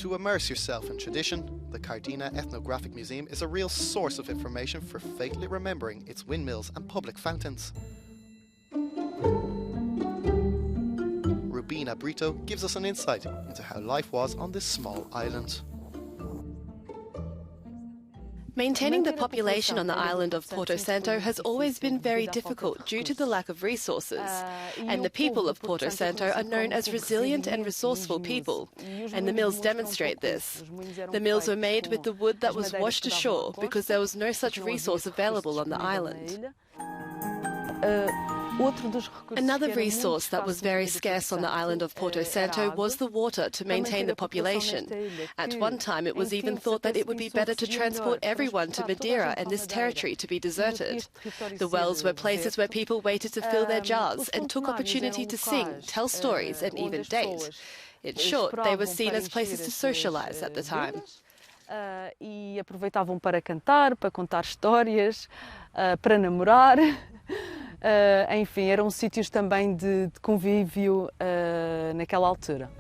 To immerse yourself in tradition, the Cardina Ethnographic Museum is a real source of information for faithfully remembering its windmills and public fountains. Rubina Brito gives us an insight into how life was on this small island. Maintaining the population on the island of Porto Santo has always been very difficult due to the lack of resources, and the people of Porto Santo are known as resilient and resourceful people, and the mills demonstrate this. The mills were made with the wood that was washed ashore because there was no such resource available on the island. Another resource that was very scarce on the island of Porto Santo was the water to maintain the population. At one time it was even thought that it would be better to transport everyone to Madeira and this territory to be deserted. The wells were places where people waited to fill their jars and took opportunity to sing, tell stories and even date. In short, they were seen as places to socialize at the time. E aproveitavam para cantar, para contar histórias, para namorar. Enfim, eram sítios também de convívio naquela altura.